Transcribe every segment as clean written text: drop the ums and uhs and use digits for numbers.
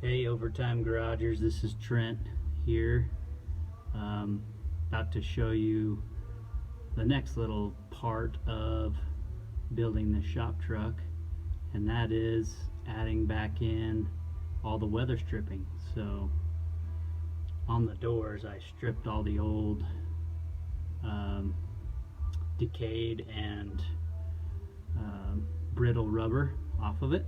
Hey Overtime Garagers, this is Trent here, about to show you the next little part of building this shop truck, and that is adding back in all the weather stripping. So on the doors I stripped all the old decayed and brittle rubber off of it.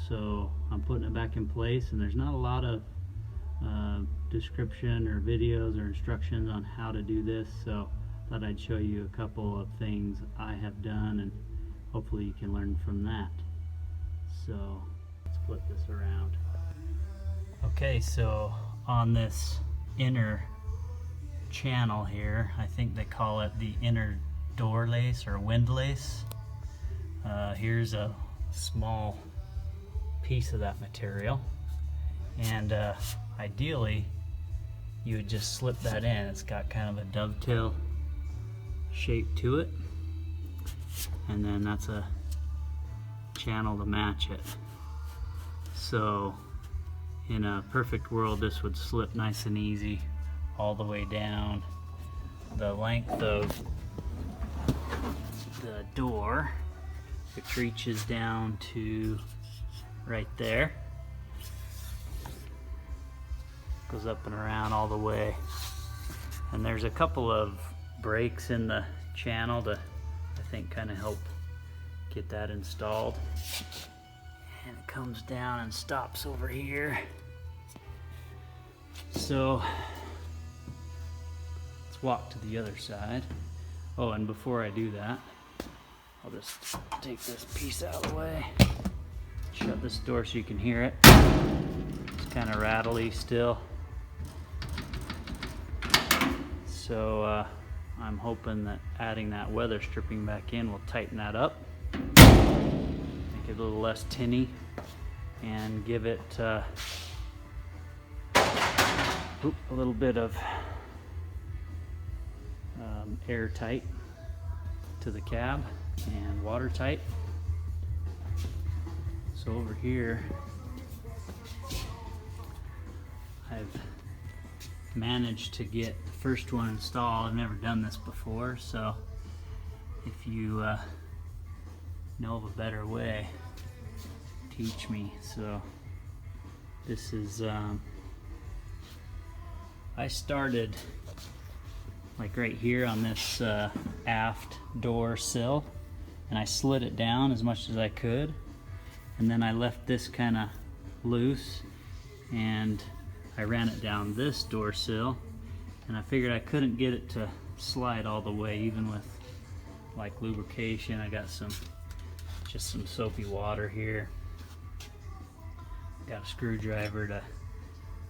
So I'm putting it back in place, and there's not a lot of description or videos or instructions on how to do this, so I thought I'd show you a couple of things I have done, and hopefully you can learn from that. So let's flip this around. Okay, so on this inner channel here, I think they call it the inner door lace or wind lace. Here's a small piece of that material, and ideally you would just slip that in. It's got kind of a dovetail shape to it, and then that's a channel to match it. So in a perfect world this would slip nice and easy all the way down the length of the door, which reaches down to right there, goes up and around all the way, and there's a couple of breaks in the channel to, I think, kind of help get that installed. And it comes down and stops over here. So let's walk to the other side. Oh, and before I do that, I'll just take this piece out of the way. Shut this door so you can hear it. It's kind of rattly still. So I'm hoping that adding that weather stripping back in will tighten that up, make it a little less tinny, and give it a little bit of airtight to the cab and watertight. So over here I've managed to get the first one installed. I've never done this before, so if you know of a better way, teach me. So this is I started like right here on this aft door sill, and I slid it down as much as I could, and then I left this kind of loose, and I ran it down this door sill, and I figured I couldn't get it to slide all the way, even with like lubrication. I got just some soapy water here. Got a screwdriver to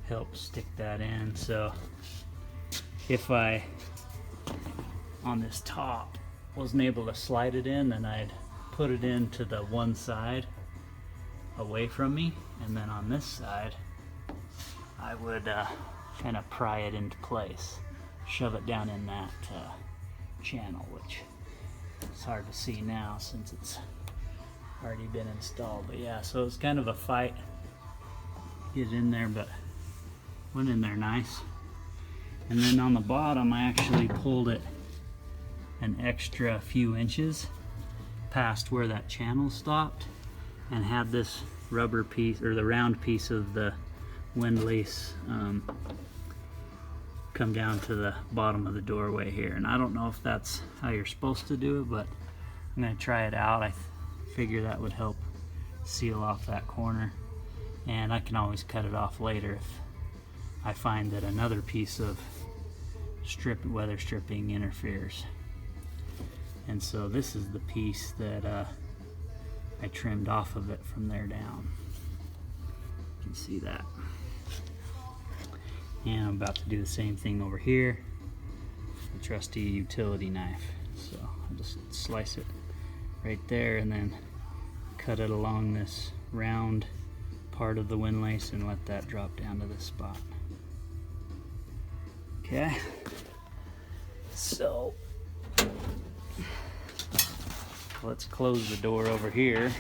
help stick that in. So if I, on this top, wasn't able to slide it in, then I'd put it into the one side away from me, and then on this side I would kind of pry it into place, shove it down in that channel, which is hard to see now since it's already been installed. But yeah, so it's kind of a fight get it in there, but went in there nice. And then on the bottom I actually pulled it an extra few inches past where that channel stopped, and had this rubber piece, or the round piece of the wind lace, come down to the bottom of the doorway here. And I don't know if that's how you're supposed to do it, but I'm going to try it out. I figure that would help seal off that corner, and I can always cut it off later if I find that another piece of weather stripping interferes. And so this is the piece that I trimmed off of it from there down. You can see that. And I'm about to do the same thing over here. The trusty utility knife. So I'll just slice it right there, and then cut it along this round part of the wind lace and let that drop down to this spot. Okay, so let's close the door over here.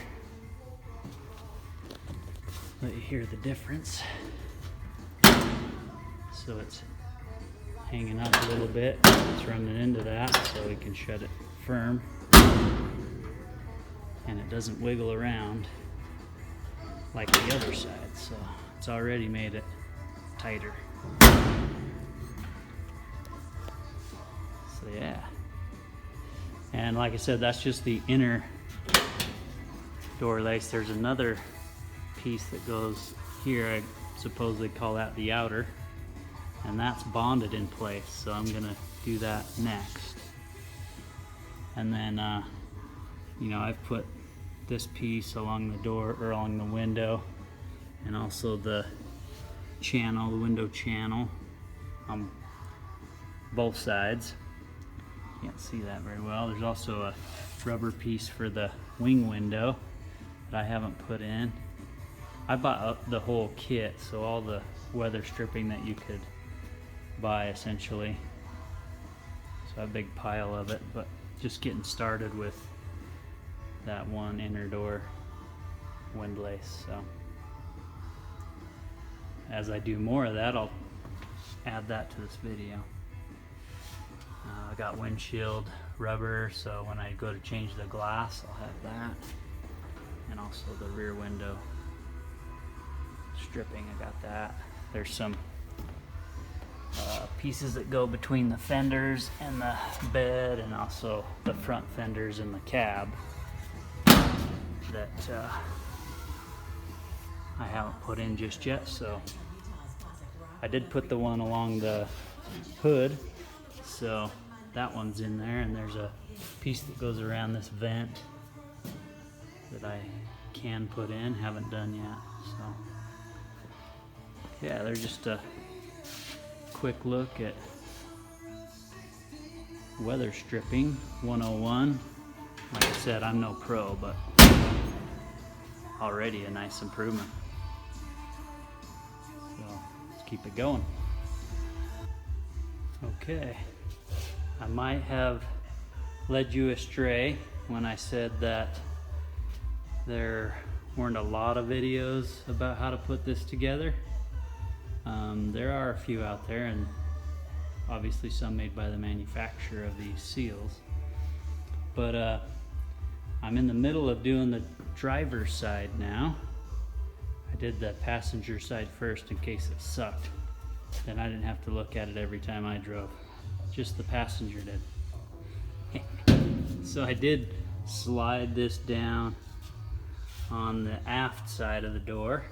let you hear the difference. So it's hanging up a little bit. It's running into that, so we can shut it firm. And it doesn't wiggle around like the other side, so it's already made it tighter. So yeah. And like I said, that's just the inner door lace. There's another piece that goes here. I suppose they call that the outer. And that's bonded in place, so I'm gonna do that next. And then, you know, I've put this piece along the door, or along the window, and also the channel, the window channel, on both sides. Can't see that very well. There's also a rubber piece for the wing window that I haven't put in. I bought the whole kit, so all the weather stripping that you could buy essentially. So a big pile of it, but just getting started with that one inner door windlace. So as I do more of that, I'll add that to this video. I got windshield rubber, so when I go to change the glass, I'll have that. And also the rear window stripping, I got that. There's some pieces that go between the fenders and the bed, and also the front fenders and the cab that I haven't put in just yet. So I did put the one along the hood, so that one's in there, and there's a piece that goes around this vent that I can put in, haven't done yet. So yeah, they're just a quick look at weather stripping 101. Like I said, I'm no pro, but already a nice improvement. So let's keep it going. Okay, I might have led you astray when I said that there weren't a lot of videos about how to put this together. There are a few out there, and obviously some made by the manufacturer of these seals. But I'm in the middle of doing the driver's side now. I did the passenger side first in case it sucked. Then I didn't have to look at it every time I drove. Just the passenger did. So I did slide this down on the aft side of the door.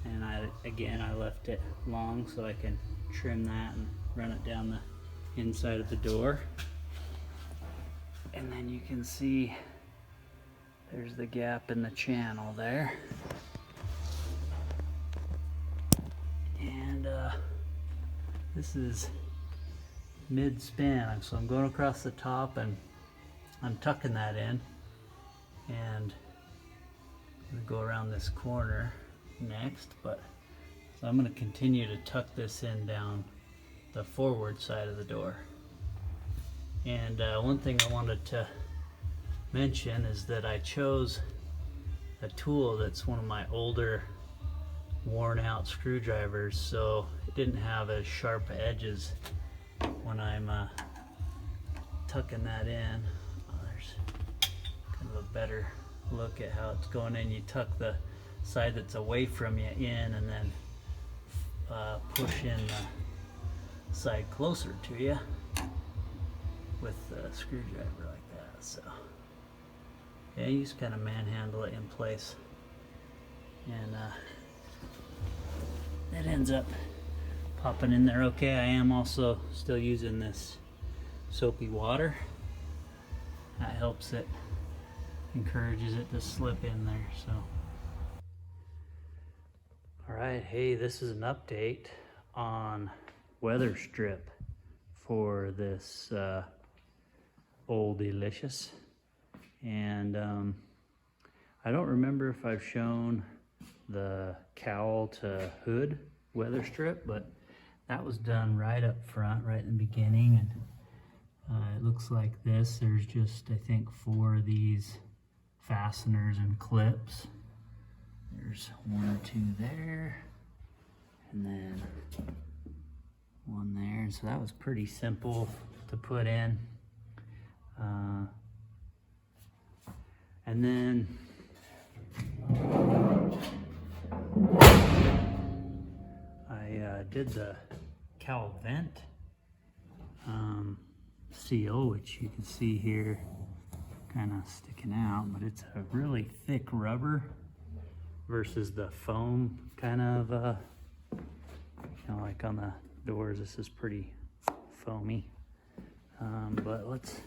And I left it long so I can trim that and run it down the inside of the door. And then you can see there's the gap in the channel there. And this is mid-span, so I'm going across the top and I'm tucking that in. And I'm gonna go around this corner next, but so I'm going to continue to tuck this in down the forward side of the door. And one thing I wanted to mention is that I chose a tool that's one of my older worn out screwdrivers, so it didn't have as sharp edges when I'm tucking that in. There's kind of a better look at how it's going in. You tuck the side that's away from you in, and then push in the side closer to you with the screwdriver like that. So yeah, you just kind of manhandle it in place, and that ends up popping in there okay. I am also still using this soapy water. That helps it, encourages it to slip in there. So alright, hey, this is an update on Weatherstrip for this Rustilicious. And I don't remember if I've shown the cowl to hood Weatherstrip, but that was done right up front, right in the beginning. And it looks like this. There's just, I think, 4 of these fasteners and clips. There's one or two there, and then one there. And so that was pretty simple to put in. And then I did the cowl vent seal, which you can see here kind of sticking out, but it's a really thick rubber versus the foam kind of, you know, like on the doors, this is pretty foamy. But let's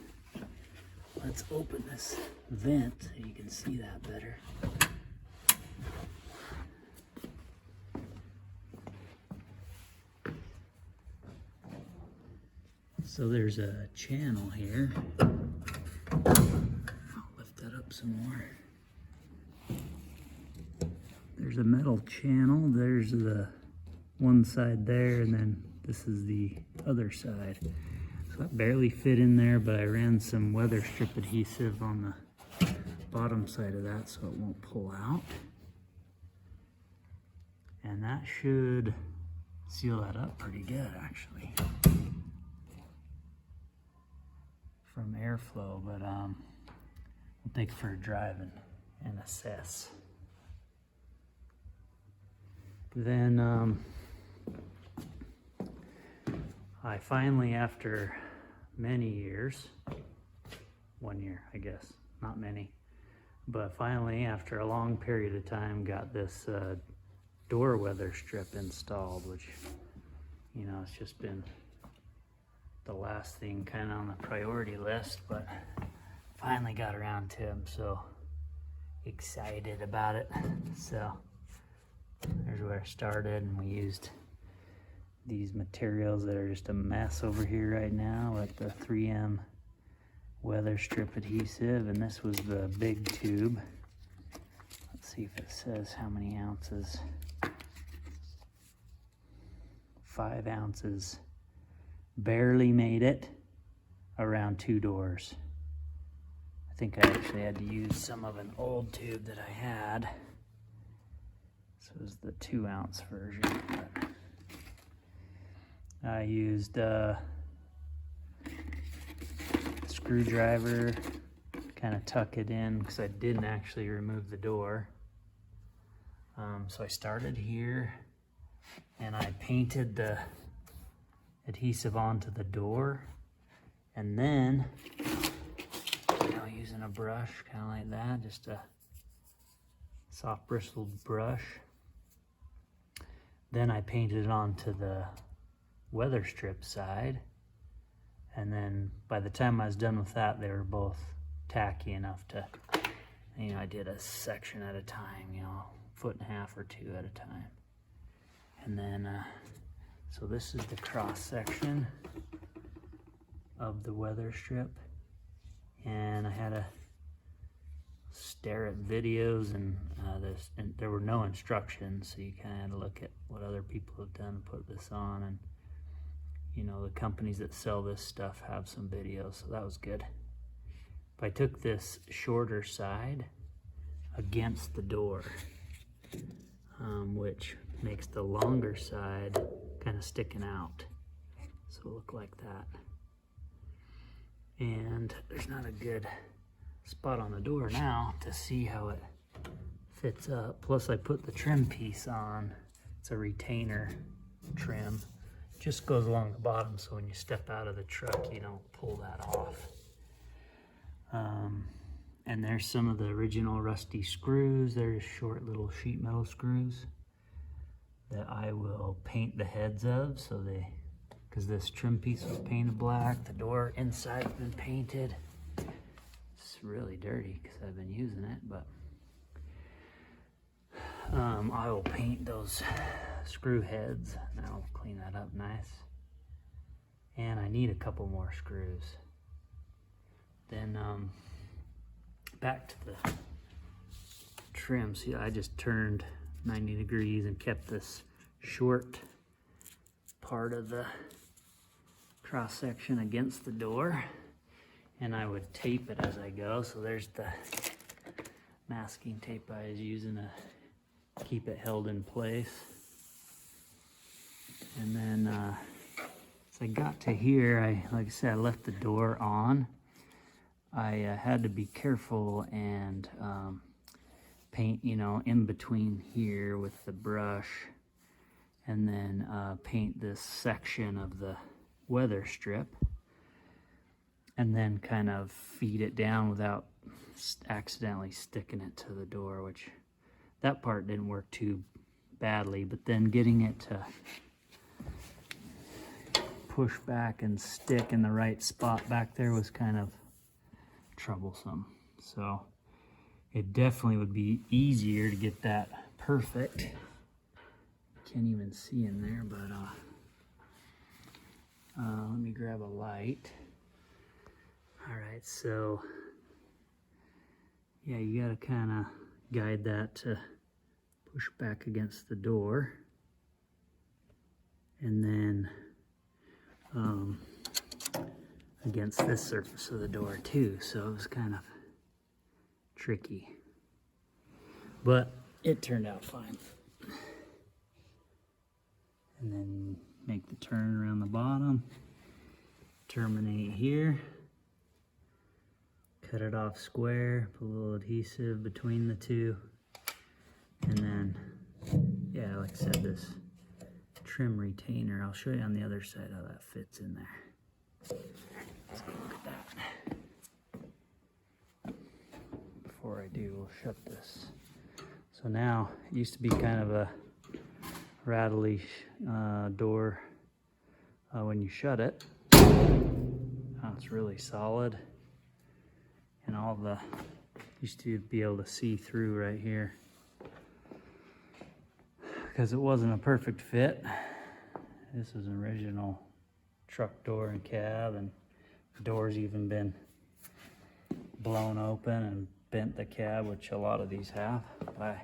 open this vent so you can see that better. So there's a channel here. I'll lift that up some more. There's a metal channel. There's the one side there, and then this is the other side. So that barely fit in there, but I ran some Weatherstrip adhesive on the bottom side of that so it won't pull out. And that should seal that up pretty good, actually, from airflow, but we'll take it for a drive and assess. Then I finally, after many years, 1 year I guess, not many, but finally after a long period of time got this door weather strip installed, which, you know, it's just been the last thing kind of on the priority list, but finally got around to them, so excited about it. So there's where I started, and we used these materials that are just a mess over here right now, like the 3M Weatherstrip adhesive, and this was the big tube. Let's see if it says how many ounces. 5 ounces. Barely made it around 2 doors. I think I actually had to use some of an old tube that I had. This was the 2 ounce version, but I used a screwdriver, kind of tuck it in because I didn't actually remove the door. So I started here and I painted the adhesive onto the door, and then, you know, using a brush kind of like that, just a soft bristled brush. Then I painted it onto the weather strip side, and then by the time I was done with that, they were both tacky enough to, you know, I did a section at a time, you know, 1.5 or 2 at a time. And then so this is the cross section of the weather strip, and I had to stare at videos and there were no instructions, so you kind of had to look at what other people have done and put this on. And you know, the companies that sell this stuff have some videos, so that was good. But I took this shorter side against the door, which makes the longer side kind of sticking out, so it'll look like that. And there's not a good spot on the door now to see how it fits up. Plus I put the trim piece on. It's a retainer trim, just goes along the bottom, so when you step out of the truck you don't pull that off. And there's some of the original rusty screws. There's short little sheet metal screws that I will paint the heads of, so they, because this trim piece was painted black, the door inside's been painted. It's really dirty because I've been using it, but I will paint those screw heads. Now I'll clean that up nice. And I need a couple more screws. Then back to the trim. See, I just turned 90 degrees and kept this short part of the cross section against the door, and I would tape it as I go. So there's the masking tape I was using to keep it held in place. And then as I got to here, like I said, I left the door on. I had to be careful and paint, you know, in between here with the brush, and then paint this section of the weather strip, and then kind of feed it down without accidentally sticking it to the door, which that part didn't work too badly, but then getting it to push back and stick in the right spot back there was kind of troublesome. So it definitely would be easier to get that perfect. Can't even see in there, but let me grab a light. All right, so yeah, you gotta kind of guide that to push back against the door, and then against this surface of the door too, so it was kind of tricky, but it turned out fine. And then make the turn around the bottom, terminate here, cut it off square, put a little adhesive between the two, and then, yeah, like I said, this trim retainer, I'll show you on the other side how that fits in there. Let's go look at that. Before I do, we'll shut this. So now, it used to be kind of a rattly door when you shut it. Now it's really solid, and all the used to be able to see through right here because it wasn't a perfect fit. This is an original truck door and cab, and the door's even been blown open and bent the cab, which a lot of these have, but I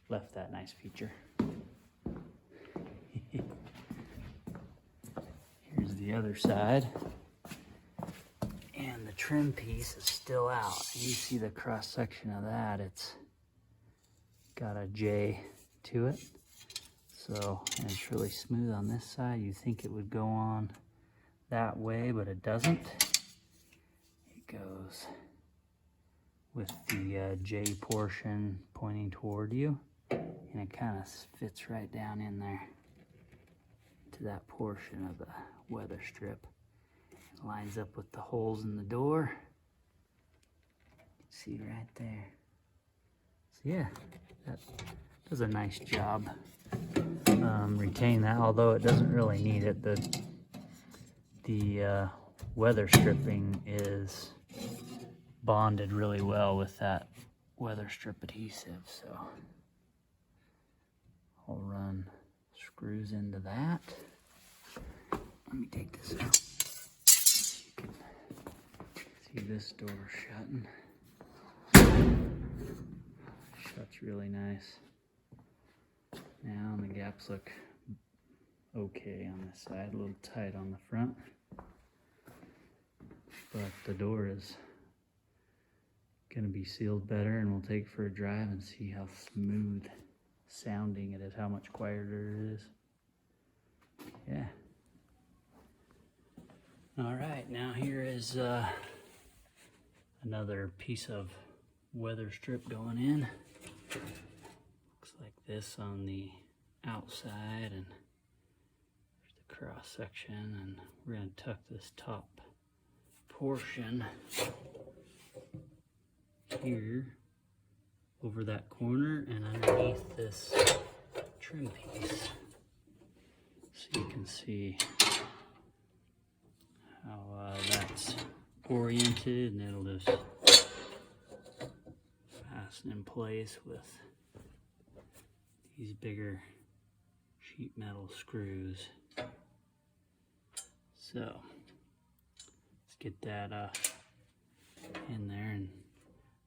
left that nice feature. Here's the other side, and the trim piece is still out. You see the cross section of that, it's got a J to it, so, and it's really smooth on this side. You think it would go on that way, but it doesn't. It goes with the J portion pointing toward you, and it kind of fits right down in there to that portion of the weather strip. It lines up with the holes in the door. See right there. So yeah, that does a nice job. Retain that, although it doesn't really need it. The weather stripping is bonded really well with that weather strip adhesive, so I'll run screws into that. Let me take this out so you can see this door shutting. Shuts really nice. Now the gaps look okay on this side, a little tight on the front, but the door is going to be sealed better, and we'll take it for a drive and see how smooth sounding it is, how much quieter it is. Yeah. All right, now here is another piece of weather strip going in. Looks like this on the outside, and there's the cross section, and we're going to tuck this top portion here over that corner and underneath this trim piece, so you can see how that's oriented, and it'll just fasten in place with these bigger sheet metal screws. So let's get that in there, and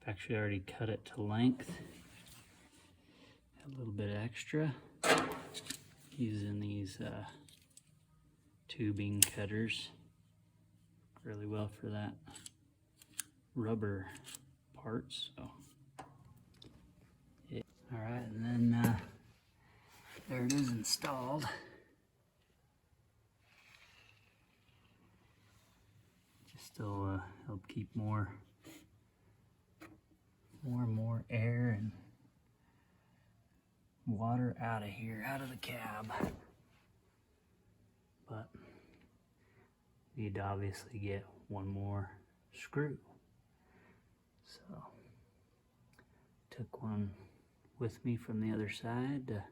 I've actually already cut it to length. A little bit extra using these tubing cutters. Really well for that rubber part. So Alright, and then there it is installed. Just to help keep more and more air and water out of here, out of the cab. But need to obviously get one more screw. So took one with me from the other side to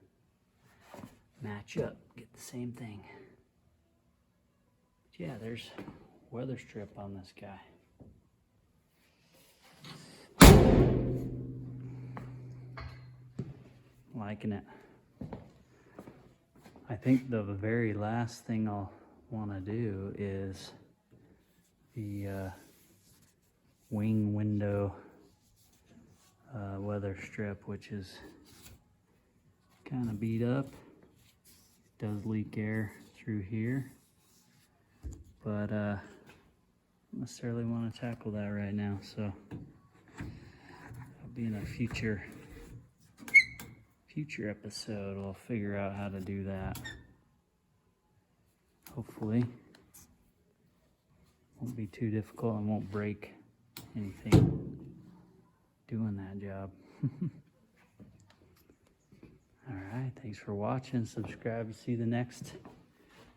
match up, get the same thing. But yeah, there's Weatherstrip on this guy. Liking it. I think the very last thing I'll want to do is the wing window weather strip, which is kind of beat up. It does leak air through here, but I don't necessarily want to tackle that right now, so I'll be in a future episode. I'll figure out how to do that. Hopefully won't be too difficult and won't break anything doing that job. Alright, thanks for watching. Subscribe to see the next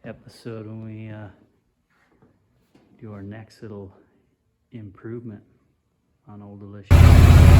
episode when we do our next little improvement on Old Delicious.